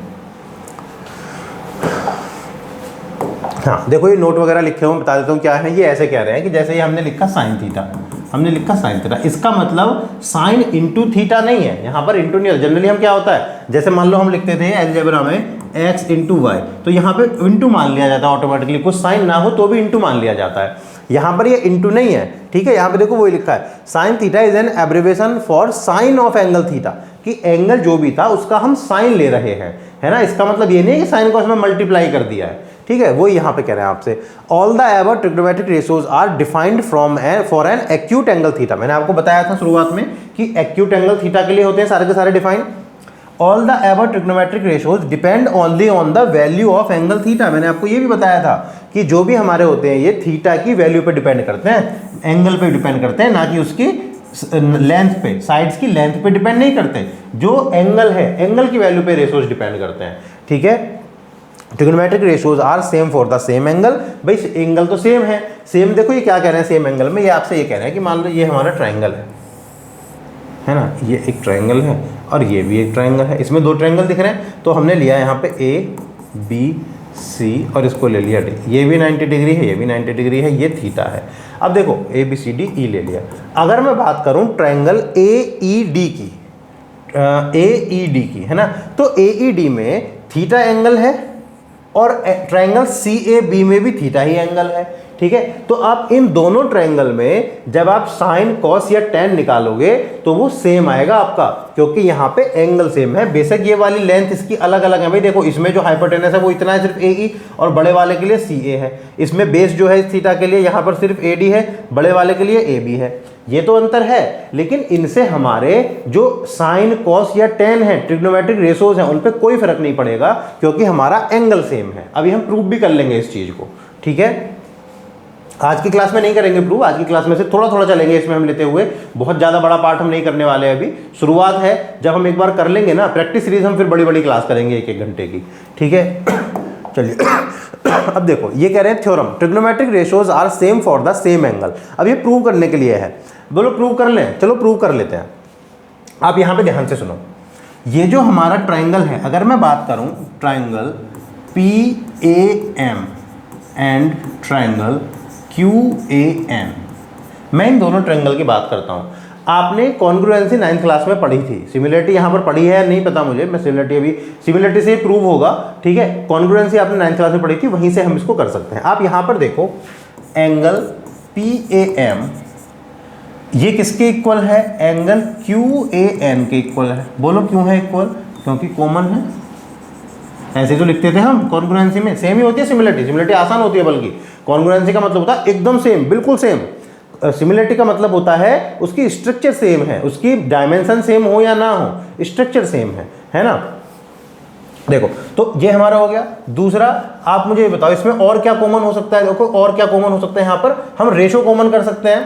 हाँ देखो, ये नोट वगैरह लिखे हुए बता देता हूँ क्या है। ये ऐसे कह रहे हैं कि जैसे ये हमने लिखा साइन थीटा, हमने लिखा साइन थीटा, इसका मतलब साइन इंटू थीटा नहीं है, यहाँ पर इंटू नहीं है। जनरली हम क्या होता है, जैसे मान लो हम लिखते थे अलजेब्रा में x इंटू वाई, तो यहाँ पे इंटू मान लिया जाता है ऑटोमेटिकली, कुछ साइन ना हो तो भी इंटू मान लिया जाता है। यहाँ पर ये इंटू नहीं है। ठीक है, यहाँ पे देखो वही लिखा है, sine theta is an abbreviation for sine of angle theta, कि एंगल जो भी था उसका हम साइन ले रहे हैं, है ना। इसका मतलब ये नहीं है कि साइन को उसमें मल्टीप्लाई कर दिया है। ठीक है, वो यहाँ पे कह रहे हैं आपसे, all the above trigonometric ratios are defined from for an acute angle theta. मैंने आपको बताया था शुरुआत में कि एक्यूट एंगल थीटा के लिए होते हैं सारे के सारे define. All the above trigonometric ratios depend only on the value of angle theta. मैंने आपको ये भी बताया था कि जो भी हमारे होते हैं ये थीटा की वैल्यू पे डिपेंड करते हैं, एंगल पे डिपेंड करते हैं, ना कि उसकी लेंथ पे, साइड्स की लेंथ पे डिपेंड नहीं करते। जो एंगल है, एंगल की वैल्यू पे रेशियोज डिपेंड करते हैं। ठीक है, trigonometric ratios are same for the same angle. भाई एंगल तो सेम है, सेम। देखो ये क्या कह रहे हैं सेम एंगल में, ये आपसे ये कह रहे हैं कि मान लो ये हमारा ट्रायंगल है ना, ये एक ट्रायंगल है और ये भी एक ट्रायंगल है, इसमें दो ट्रायंगल दिख रहे हैं, तो हमने लिया यहाँ पे ए बी सी और इसको ले लिया डी। ये भी 90 डिग्री है, ये भी 90 डिग्री है, ये थीटा है। अब देखो ए बी सी डी ई ले लिया। अगर मैं बात करूँ ट्रायंगल ए ई डी की, है ना, तो ए ई डी में थीटा एंगल है और ट्रायंगल सी ए बी में भी थीटा ही एंगल है। ठीक है, तो आप इन दोनों ट्रायंगल में जब आप साइन, कॉस या टेन निकालोगे तो वो सेम आएगा आपका, क्योंकि यहाँ पे एंगल सेम है। बेशक ये वाली लेंथ इसकी अलग अलग है। भाई देखो, इसमें जो हाइपोटेनस है वो इतना है सिर्फ ए ई, और बड़े वाले के लिए सी ए है। इसमें बेस जो है इस थीटा के लिए यहाँ पर सिर्फ ए डी है, बड़े वाले के लिए ए बी है। ये तो अंतर है, लेकिन इनसे हमारे जो साइन, कॉस या टेन है, ट्रिग्नोमेट्रिक रेशियोज हैं, उन पे कोई फर्क नहीं पड़ेगा, क्योंकि हमारा एंगल सेम है। अभी हम प्रूव भी कर लेंगे इस चीज़ को। ठीक है, आज की क्लास में नहीं करेंगे प्रूव, आज की क्लास में से थोड़ा थोड़ा चलेंगे इसमें हम लेते हुए, बहुत ज़्यादा बड़ा पार्ट हम नहीं करने वाले हैं। अभी शुरुआत है, जब हम एक बार कर लेंगे ना प्रैक्टिस सीरीज, हम फिर बड़ी बड़ी क्लास करेंगे 1-1 घंटे की। ठीक है, चलिए अब देखो ये कह रहे हैं theorem trigonometric ratios are same for the same angle. अब ये प्रूव करने के लिए है, बोलो प्रूव कर लें, चलो प्रूव कर लेते हैं। आप यहाँ पे ध्यान से सुनो, ये जो हमारा ट्राइंगल है, अगर मैं बात करूँ triangle PAM and triangle QAN, मैं इन दोनों ट्राइंगल की बात करता हूँ। आपने कॉन्ग्रुएंसी 9th क्लास में पढ़ी थी, सिमिलरिटी यहाँ पर पढ़ी है नहीं पता मुझे, मैं सिमिलरिटी अभी सिमिलरिटी से प्रूव होगा, ठीक है। कॉन्ग्रुएंसी आपने 9th क्लास में पढ़ी थी, वहीं से हम इसको कर सकते हैं। आप यहाँ पर देखो एंगल PAM ये किसके इक्वल है, एंगल QAN के इक्वल है। बोलो क्यों है इक्वल, क्योंकि कॉमन है। ऐसे तो लिखते थे हम कॉन्ग्रुएंसी में, सेम ही होती है सिमिलरिटी, सिमिलरिटी आसान होती है, बल्कि कॉन्ग्रुएंसी का मतलब होता है एकदम सेम, बिल्कुल सेम। सिमिलरिटी का मतलब होता है उसकी स्ट्रक्चर सेम है, उसकी डायमेंशन सेम हो या ना हो, स्ट्रक्चर सेम है ना। देखो तो ये हमारा हो गया। दूसरा आप मुझे बताओ इसमें और क्या कॉमन हो सकता है। देखो और क्या कॉमन हो सकता है, यहाँ पर हम रेशो कॉमन कर सकते हैं।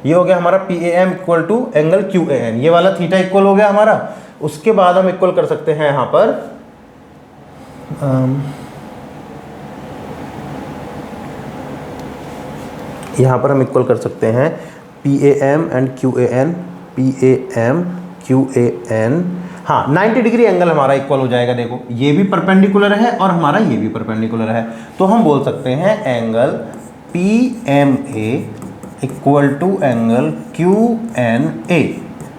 ये हो गया हमारा PAM equal to angle QAN, ये वाला थीटा इक्वल हो गया हमारा। उसके बाद हम इक्वल कर सकते हैं यहाँ पर हम इक्वल कर सकते हैं PAM and QAN, PAM QAN, हाँ 90 डिग्री एंगल हमारा इक्वल हो जाएगा। देखो ये भी परपेंडिकुलर है और हमारा ये भी परपेंडिकुलर है, तो हम बोल सकते हैं angle PMA equal to angle QNA,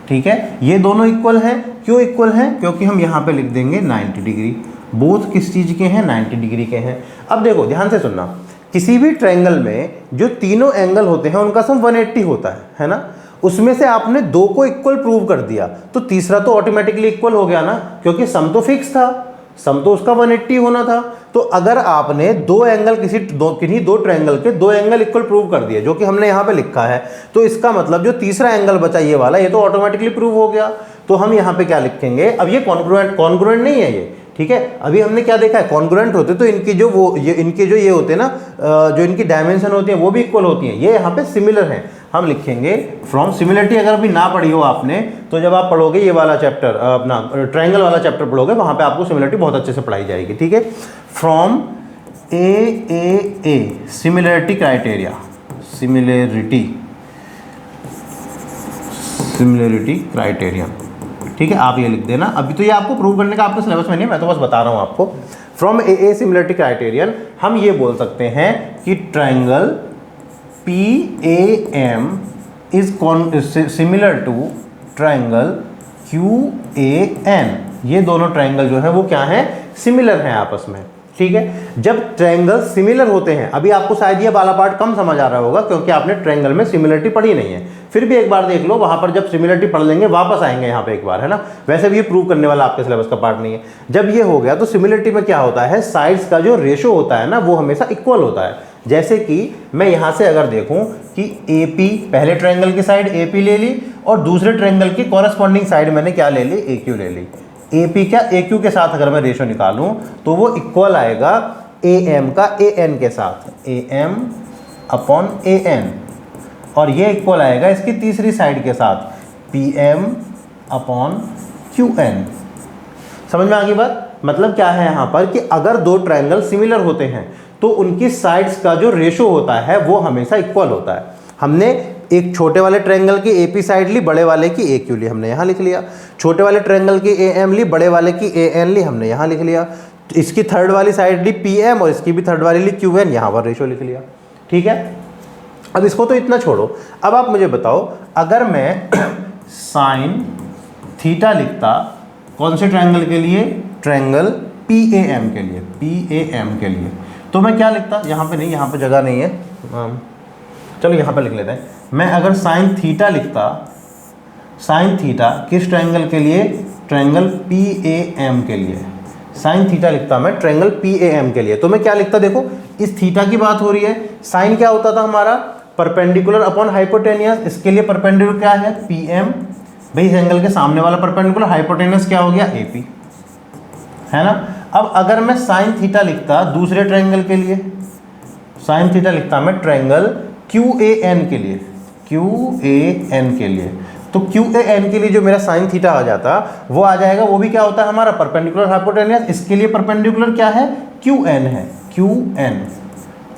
ठीक है। ये दोनों इक्वल हैं, क्यों इक्वल हैं, क्योंकि हम यहाँ पे लिख देंगे 90 डिग्री, बोथ किस चीज़ के हैं, 90 डिग्री के हैं। अब देखो ध्यान से सुनना, किसी भी ट्रायंगल में जो तीनों एंगल होते हैं उनका सम 180 होता है ना। उसमें से आपने दो को इक्वल प्रूव कर दिया तो तीसरा तो ऑटोमेटिकली इक्वल हो गया ना, क्योंकि सम तो फिक्स था, सम तो उसका 180 होना था। तो अगर आपने दो एंगल किन्हीं दो ट्रायंगल के दो एंगल इक्वल प्रूव कर दिए, जो कि हमने यहाँ पे लिखा है, तो इसका मतलब जो तीसरा एंगल बचा ये वाला, ये तो ऑटोमेटिकली प्रूव हो गया। तो हम यहाँ पे क्या लिखेंगे, अब ये कॉन्ग्रुएंट नहीं है ये, ठीक है। अभी हमने क्या देखा है, कॉन्ग्रुएंट होते तो इनकी जो ये होते हैं ना, जो इनकी डायमेंशन होती है वो भी इक्वल होती हैं। ये यहाँ पे सिमिलर हैं, हम लिखेंगे फ्रॉम सिमिलरिटी। अगर अभी ना पढ़ी हो आपने तो जब आप पढ़ोगे ये वाला चैप्टर, अपना ट्रायंगल वाला चैप्टर पढ़ोगे, वहाँ पे आपको सिमिलरिटी बहुत अच्छे से पढ़ाई जाएगी, ठीक है। From AAA similarity criteria, similarity criteria, ठीक है। आप ये लिख देना। अभी तो ये आपको प्रूव करने का आपके सिलेबस में नहीं है, मैं तो बस बता रहा हूँ आपको। फ्रॉम AA सिमिलरिटी क्राइटेरियन हम ये बोल सकते हैं कि triangle PAM is similar to triangle QAN। ये दोनों ट्रायंगल जो है वो क्या है, सिमिलर हैं आपस में, ठीक है। जब ट्रायंगल सिमिलर होते हैं, अभी आपको शायद ये वाला पार्ट कम समझ आ रहा होगा क्योंकि आपने ट्रायंगल में सिमिलरिटी पढ़ी नहीं है, फिर भी एक बार देख लो, वहां पर जब सिमिलरिटी पढ़ लेंगे वापस आएंगे यहाँ पे एक बार, है ना। वैसे भी ये प्रूव करने वाला आपके सिलेबस का पार्ट नहीं है। जब ये हो गया तो सिमिलरिटी में क्या होता है, साइड्स का जो रेशो होता है ना वो हमेशा इक्वल होता है। जैसे कि मैं यहाँ से अगर देखूँ कि AP, पहले ट्रायंगल की साइड AP ले ली और दूसरे ट्रायंगल की कॉरेस्पॉन्डिंग साइड मैंने क्या ले ली, AQ ले ली। AP क्या AQ के साथ अगर मैं रेशो निकालूं तो वो इक्वल आएगा AM का AN के साथ, AM अपॉन AN, और ये इक्वल आएगा इसकी तीसरी साइड के साथ, PM अपॉन QN। समझ में आ गई बात। मतलब क्या है यहाँ पर कि अगर दो ट्रायंगल सिमिलर होते हैं तो उनकी साइड्स का जो रेशो होता है वो हमेशा इक्वल होता है। हमने एक छोटे वाले ट्रायंगल की AP साइड ली, बड़े वाले की AQ ली, हमने यहाँ लिख लिया। छोटे वाले ट्रायंगल की AM ली, बड़े वाले की AN ली, हमने यहाँ लिख लिया। इसकी थर्ड वाली साइड ली PM और इसकी भी थर्ड वाली ली QN, यहाँ पर रेशो लिख लिया, ठीक है। अब इसको तो इतना छोड़ो, अब आप मुझे बताओ अगर मैं साइन थीटा लिखता कौन से ट्रायंगल के लिए, ट्रायंगल PAM के लिए, PAM के लिए, तो मैं क्या लिखता, यहाँ पे नहीं, यहाँ पे जगह नहीं है, चलो यहाँ पे लिख लेते हैं। मैं अगर साइन थीटा लिखता, साइन थीटा किस ट्रायंगल के लिए, ट्रायंगल PAM के लिए, साइन थीटा लिखता मैं ट्रायंगल PAM के लिए, तो मैं क्या लिखता, देखो इस थीटा की बात हो रही है। साइन क्या होता था हमारा, परपेंडिकुलर अपॉन हाइपोटेनियस। इसके लिए परपेंडिकुलर क्या है, PM, भाई इस एंगल के सामने वाला परपेंडिकुलर, हाइपोटेनियस क्या हो गया, AP, है ना। अब अगर मैं साइन थीटा लिखता दूसरे ट्रायंगल के लिए, साइन थीटा लिखता मैं ट्रायंगल QAN के लिए, QAN के लिए, तो क्यू ए एन के लिए जो मेरा साइन थीटा आ जाता वो आ जाएगा, वो भी क्या होता है हमारा परपेंडिकुलर हाइपोटेनियस। इसके लिए परपेंडिकुलर क्या है, क्यू एन है, क्यू एन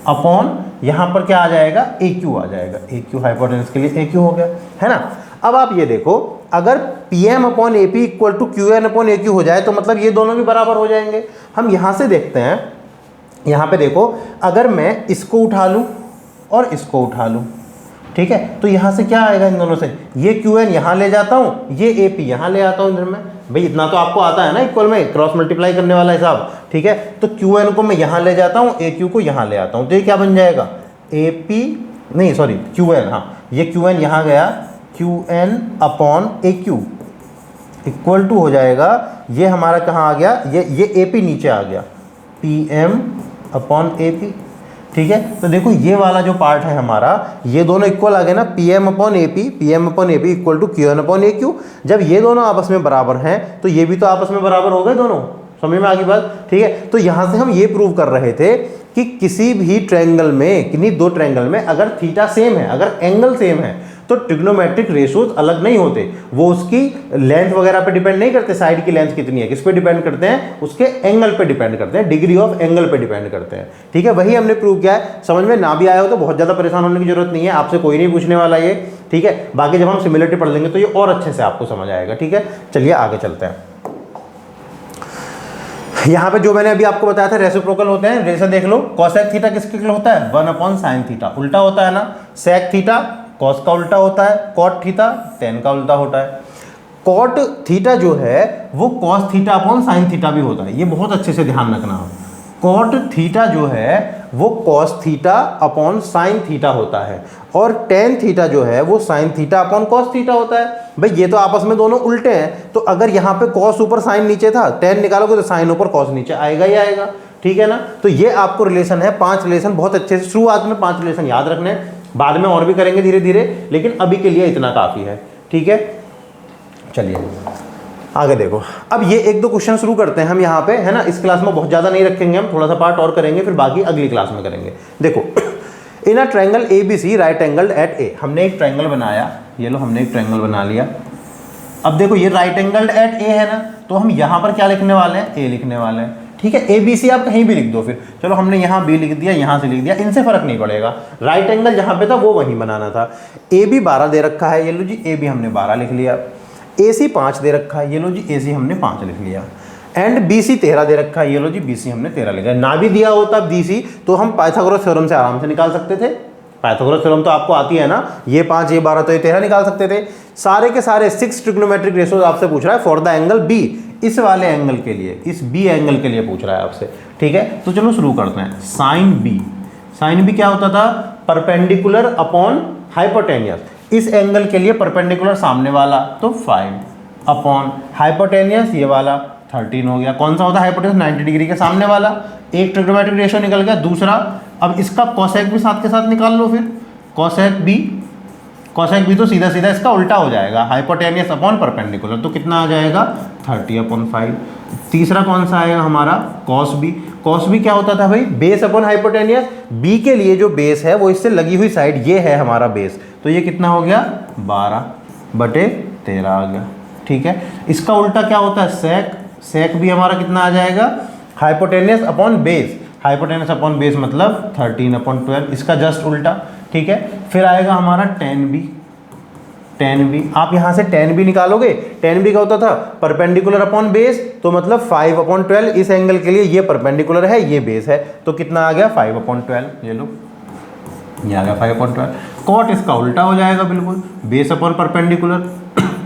अपॉन यहाँ पर क्या आ जाएगा, ए क्यू आ जाएगा, ए क्यू हाइपोटेनियस के लिए ए क्यू हो गया, है ना। अब आप ये देखो, अगर P M upon A P equal to Q N upon A Q हो जाए तो मतलब ये दोनों भी बराबर हो जाएंगे। हम यहाँ से देखते हैं, यहाँ पे देखो, अगर मैं इसको उठा लूँ और इसको उठा लूँ, ठीक है, तो यहाँ से क्या आएगा इन दोनों से, ये क्यू एन यहाँ ले जाता हूँ, ये ए पी यहाँ ले आता हूँ इधर में। भाई इतना तो आपको आता है ना इक्वल में क्रॉस मल्टीप्लाई करने वाला हिसाब, ठीक है। तो क्यू एन को मैं यहाँ ले जाता हूँ, ए क्यू को यहाँ ले आता हूँ, तो ये क्या बन जाएगा, ए पी नहीं सॉरी क्यू एन, हाँ ये क्यू एन यहाँ गया, Q N upon A Q equal to हो जाएगा, ये हमारा कहाँ आ गया, ये ए पी नीचे आ गया, P M upon A P, ठीक है। तो देखो ये वाला जो पार्ट है हमारा, ये दोनों इक्वल आ गए ना, P M upon A P equal to Q N upon A Q. जब ये दोनों आपस में बराबर हैं तो ये भी तो आपस में बराबर हो गए दोनों, समझ में आ गई बात, ठीक है। तो यहाँ से हम ये प्रूव कर रहे थे कि किसी भी ट्रायंगल में, किन्हीं दो ट्रायंगल में अगर थीटा सेम है, अगर एंगल सेम है, तो ट्रिग्नोमेट्रिक रेशोज अलग नहीं होते। वो उसकी लेंथ वगैरह पे डिपेंड नहीं करते, साइड की लेंथ कितनी है, किस पे डिपेंड करते हैं, उसके एंगल पे डिपेंड करते हैं, डिग्री ऑफ एंगल पे डिपेंड करते हैं, ठीक है। वही हमने प्रूव किया है। समझ में ना भी आया हो तो बहुत ज़्यादा परेशान होने की जरूरत नहीं है, आपसे कोई नहीं पूछने वाला ये, ठीक है। बाकी जब हम सिमिलरिटी पढ़ लेंगे तो ये और अच्छे से आपको समझ आएगा, ठीक है। चलिए आगे चलते हैं। यहाँ पे जो मैंने अभी आपको बताया था रेसिप्रोकल होते हैं, जैसे देख लो, कॉसेक थीटा किसके लिए होता है, 1 अपॉन साइन थीटा, उल्टा होता है ना, सेक थीटा कॉस का उल्टा होता है, कॉट थीटा टेन का उल्टा होता है। कॉट थीटा जो है वो cos theta upon sine theta भी होता है, ये बहुत अच्छे से ध्यान रखना है। कॉट थीटा जो है वो cos theta upon sine theta होता है, और टेन थीटा जो है वो sine theta upon cos theta होता है। भाई ये तो आपस में दोनों उल्टे हैं, तो अगर यहाँ पे कॉस ऊपर साइन नीचे था, टेन निकालोगे तो साइन ऊपर कॉस नीचे आएगा ही आएगा, ठीक है ना। तो ये आपको रिलेशन है, 5 रिलेशन बहुत अच्छे से शुरुआत में 5 रिलेशन याद रखने, बाद में और भी करेंगे धीरे धीरे, लेकिन अभी के लिए इतना काफ़ी है, ठीक है। चलिए आगे देखो, अब ये 1-2 क्वेश्चन शुरू करते हैं हम यहाँ पे, है ना। इस क्लास में बहुत ज़्यादा नहीं रखेंगे हम, थोड़ा सा पार्ट और करेंगे, फिर बाकी अगली क्लास में करेंगे। देखो, in a triangle A B C right angled at A, हमने एक ट्रायंगल बनाया, ये लो हमने एक ट्रायंगल बना लिया। अब देखो ये राइट एंगल्ड एट ए है ना, तो हम यहाँ पर क्या लिखने वाले हैं, ए लिखने वाले हैं, ठीक है। ए बी सी आप कहीं भी लिख दो, फिर चलो हमने यहाँ बी लिख दिया, यहाँ से लिख दिया, इनसे फर्क नहीं पड़ेगा। राइट एंगल जहाँ पे था वो वहीं बनाना था। ए बी 12 दे रखा है, ये लो जी ए बी हमने 12 लिख लिया। ए सी 5 दे रखा है, ये लो जी ए सी हमने 5 लिख लिया। एंड बी सी 13 दे रखा है, ये लो जी बी सी हमने 13 लिखा है। ना भी दिया होता बी सी तो हम पाइथागोरस थ्योरम से आराम से निकाल सकते थे। पाइथागोरस थ्योरम तो आपको आती है ना, ये 5 ये 12 तो ये 13 निकाल सकते थे। सारे के सारे 6 ट्रिग्नोमेट्रिक रेशोज आपसे पूछ रहा है फॉर द एंगल बी, इस वाले एंगल के लिए, इस बी एंगल के लिए पूछ रहा है आपसे, ठीक है। तो चलो शुरू करते हैं। साइन बी, साइन बी क्या होता था, परपेंडिकुलर अपॉन हाइपोटेनियस, इस एंगल के लिए परपेंडिकुलर सामने वाला तो 5 अपॉन हाइपोटेनियस ये वाला 13 हो गया। कौन सा होता है हाइपोटेनियस, 90 डिग्री के सामने वाला। एक ट्रिग्नोमेट्रिक रेशियो निकल गया। दूसरा, अब इसका कोसेक भी साथ के साथ निकाल लो, फिर कोसेक बी तो सीधा सीधा इसका उल्टा हो जाएगा, हाइपोटेनियस अपॉन परपेंडिकुलर, तो कितना आ जाएगा 30 अपॉन 5। तीसरा कौन सा आएगा हमारा, कॉस बी। कॉस बी क्या होता था भाई, बेस अपॉन हाइपोटेनियस, बी के लिए जो बेस है वो इससे लगी हुई साइड ये है हमारा बेस, तो ये कितना हो गया 12/13 आ गया, ठीक है। इसका उल्टा क्या होता है, सेक। सेक भी हमारा कितना आ जाएगा, hypotenuse upon base, hypotenuse upon base मतलब 13/12, इसका जस्ट उल्टा, ठीक है। फिर आएगा हमारा टेन बी। टेन बी आप यहाँ से टेन बी निकालोगे, टेन बी का होता था परपेंडिकुलर अपॉन बेस, तो मतलब 5/12, इस एंगल के लिए ये परपेंडिकुलर है ये बेस है, तो कितना आ गया 5/12, ये लो ये आ गया 5/12। कॉट इसका उल्टा हो जाएगा बिल्कुल, base upon perpendicular,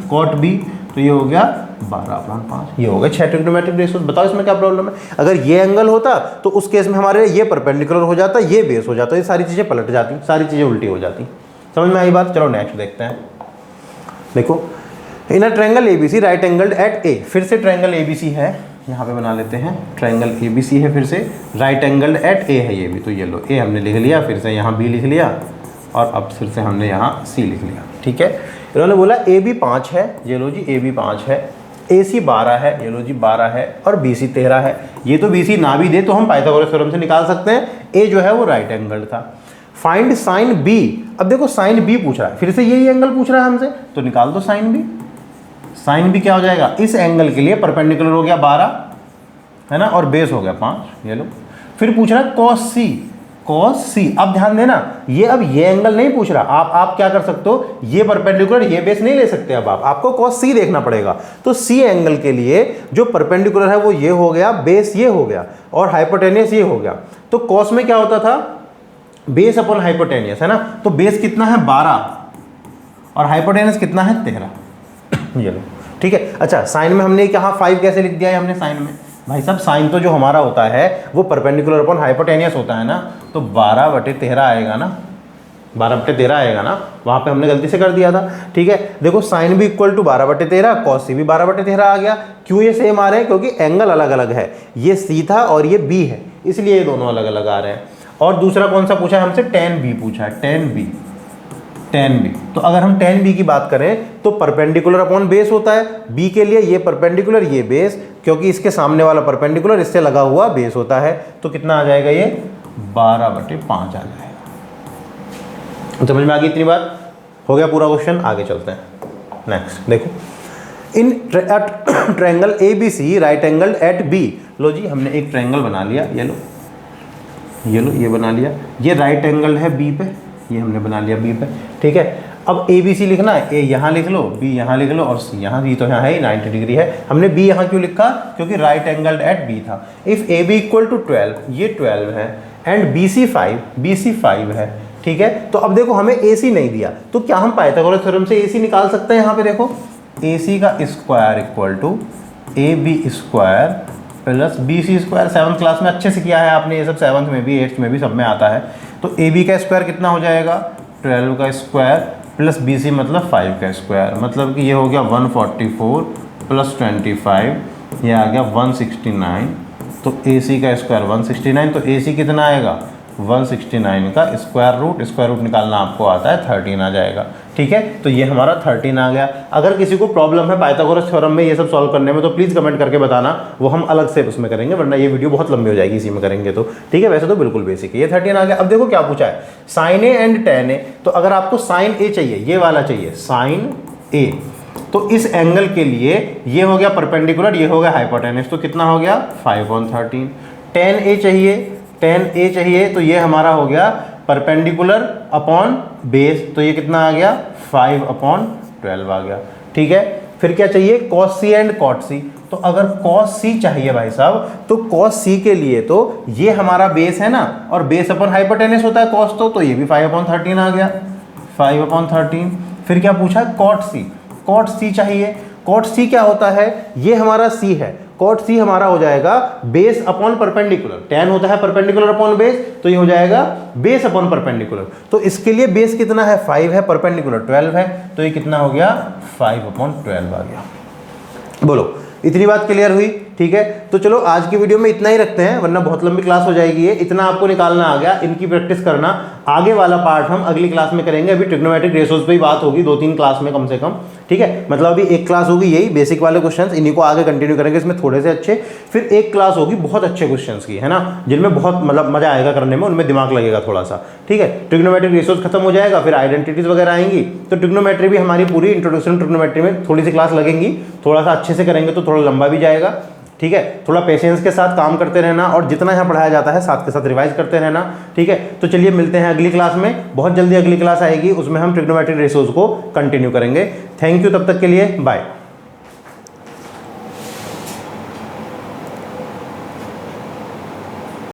cot B, तो ये हो गया 12/5, ये हो गया 6 ट्रिग्नोमेट्रिक रेशियोज। बताओ इसमें क्या प्रॉब्लम है। अगर ये एंगल होता तो उस केस में हमारे ये परपेंडिकुलर हो जाता, ये बेस हो जाता, ये सारी चीज़ें पलट जाती, सारी चीज़ें उल्टी हो जाती। समझ में आई बात। चलो नेक्स्ट देखते हैं। देखो, in a triangle ABC right angled at A, फिर से ट्रायंगल एबीसी है, यहाँ पे बना लेते हैं। ट्रायंगल एबीसी है, फिर से राइट एंगल्ड एट ए है ये भी, तो ये लो ए हमने लिख लिया, फिर से यहाँ बी लिख लिया, और अब फिर से हमने यहाँ सी लिख लिया, ठीक है। इन्होंने बोला ए बी 5 है, ये लो जी ए बी 5 है, ए सी 12 है, ये लो जी 12 है, और बी सी 13 है। ये तो बी सी ना भी दे तो हम पाइथागोरस थ्योरम से निकाल सकते हैं, ए जो है वो राइट एंगल्ड था। Find sine B. अब देखो साइन बी पूछ रहा है, फिर से यही एंगल पूछ रहा है हमसे, तो निकाल दो साइन बी। साइन बी क्या हो जाएगा, इस एंगल के लिए परपेंडिकुलर हो गया 12 है ना, और बेस हो गया 5, ये लो। फिर पूछ रहा है कॉस सी, कॉस सी। अब ध्यान देना, ये अब ये एंगल नहीं पूछ रहा, आप क्या कर सकते हो, ये परपेंडिकुलर ये बेस नहीं ले सकते, अब आपको कॉस सी देखना पड़ेगा। तो सी एंगल के लिए जो परपेंडिकुलर है वो ये हो गया, बेस ये हो गया, और हाइपोटेनियस ये हो गया। तो कॉस में क्या होता था, बेस अपॉन हाइपोटेनियस है ना, तो बेस कितना है 12 और हाइपोटेनियस कितना है 13, ये लो ठीक है। अच्छा साइन में हमने कहा 5 कैसे लिख दिया है हमने साइन में, भाई साहब साइन तो जो हमारा होता है वो परपेंडिकुलर अपॉन हाइपोटेनियस होता है ना, तो 12/13 आएगा ना, 12/13 आएगा ना, वहाँ पे हमने गलती से कर दिया था। ठीक है देखो साइन भी इक्वल टू 12/13, कॉस सी भी 12/13 आ गया। क्यों ये सेम आ रहे हैं, क्योंकि एंगल अलग अलग है, ये सी था और ये बी है, इसलिए ये दोनों अलग अलग आ रहे हैं। और दूसरा कौन सा पूछा है हमसे, tan बी पूछा है, tan बी। तो अगर हम tan बी की बात करें तो परपेंडिकुलर अपॉन बेस होता है, बी के लिए ये परपेंडिकुलर ये बेस, क्योंकि इसके सामने वाला परपेंडिकुलर इससे लगा हुआ बेस होता है, तो कितना आ जाएगा ये 12/5 आ जाएगा। समझ में आ गई इतनी बात, हो गया पूरा क्वेश्चन। आगे चलते हैं नेक्स्ट। देखो in triangle A B C right angle at B. लो जी हमने एक ट्रायंगल बना लिया, ये लो ये बना लिया, ये राइट एंगल है बी पे, ये हमने बना लिया बी पे। ठीक है अब ए बी सी लिखना है, ए यहाँ लिख लो, बी यहाँ लिख लो, और सी यहाँ, बी तो यहाँ है 90 डिग्री है। हमने बी यहाँ क्यों लिखा, क्योंकि राइट एंगल एट बी था। If A B equal to 12, ये 12 है, एंड बी सी 5 है। ठीक है तो अब देखो हमें ए सी नहीं दिया, तो क्या हम पाइथागोरस थ्योरम से ए सी निकाल सकते हैं। यहाँ पे देखो ए सी का square equal to A B square plus B C square. 7th class में अच्छे से किया है आपने ये सब, 7th में भी 8th में भी सब में आता है। तो ए बी का स्क्वायर कितना हो जाएगा, 12 का स्क्वायर प्लस बी सी मतलब 5 का स्क्वायर, मतलब कि ये हो गया 144 प्लस 25, ये आ गया 169। तो ए सी का स्क्वायर 169, तो ए सी कितना आएगा 169 का स्क्वायर रूट निकालना आपको आता है 13 आ जाएगा। ठीक है तो ये हमारा 13 आ गया। अगर किसी को प्रॉब्लम है पाइथागोरस थ्योरम में ये सब सॉल्व करने में तो प्लीज़ कमेंट करके बताना, वो हम अलग से उसमें करेंगे, वरना ये वीडियो बहुत लंबी हो जाएगी इसी में करेंगे तो। ठीक है वैसे तो बिल्कुल बेसिक है। ये 13 आ गया। अब देखो क्या पूछा है, साइन ए एंड tan ए। तो अगर आपको साइन ए चाहिए, ये वाला चाहिए साइन ए, तो इस एंगल के लिए ये हो गया परपेंडिकुलर, ये हो गया हाइपोटेनस, तो कितना हो गया 5/13। tan ए चाहिए तो ये हमारा हो गया परपेंडिकुलर अपॉन बेस, तो ये कितना आ गया 5/12 आ गया। ठीक है फिर क्या चाहिए, cos c and cot c। तो अगर cos c चाहिए भाई साहब, तो cos c के लिए तो ये हमारा बेस है ना, और बेस अपॉन हाइपोटेनस होता है cos, तो ये भी 5/13 आ गया, 5/13। फिर क्या पूछा cot c चाहिए। cot c क्या होता है, ये हमारा c है, cot c हमारा हो जाएगा बेस अपॉन परपेंडिकुलर। tan होता है परपेंडिकुलर अपॉन बेस, तो ये हो जाएगा बेस अपॉन परपेंडिकुलर। तो इसके लिए बेस कितना है 5 है, परपेंडिकुलर 12 है, तो ये कितना हो गया 5/12 आ गया। बोलो इतनी बात क्लियर हुई। ठीक है तो चलो आज की वीडियो में इतना ही रखते हैं, वरना बहुत लंबी क्लास हो जाएगी। ये इतना आपको निकालना आ गया, इनकी प्रैक्टिस करना। आगे वाला पार्ट हम अगली क्लास में करेंगे। अभी ट्रिग्नोमेट्रिक रेशोज पे ही बात होगी 2-3 क्लास में कम से कम। ठीक है मतलब अभी एक क्लास होगी यही बेसिक वाले क्वेश्चंस, इन्हीं को आगे कंटिन्यू करेंगे, इसमें थोड़े से अच्छे। फिर एक क्लास होगी बहुत अच्छे क्वेश्चंस की, है ना, जिनमें बहुत मतलब मजा आएगा करने में, उनमें दिमाग लगेगा थोड़ा सा। ठीक है ट्रिग्नोमेट्रिक रेशोज खत्म हो जाएगा, फिर आइडेंटिटीज वगैरह आएंगी, तो ट्रिग्नोमेट्री भी हमारी पूरी इंट्रोडक्शन ट्रिग्नोमेट्री में थोड़ी सी क्लास लगेंगी। थोड़ा सा अच्छे से करेंगे तो थोड़ा लंबा भी जाएगा। ठीक है थोड़ा पेशेंस के साथ काम करते रहना, और जितना यहाँ पढ़ाया जाता है साथ के साथ रिवाइज करते रहना। ठीक है तो चलिए मिलते हैं अगली क्लास में, बहुत जल्दी अगली क्लास आएगी, उसमें हम ट्रिग्नोमेट्रिक रेशोज को कंटिन्यू करेंगे। थैंक यू, तब तक के लिए बाय।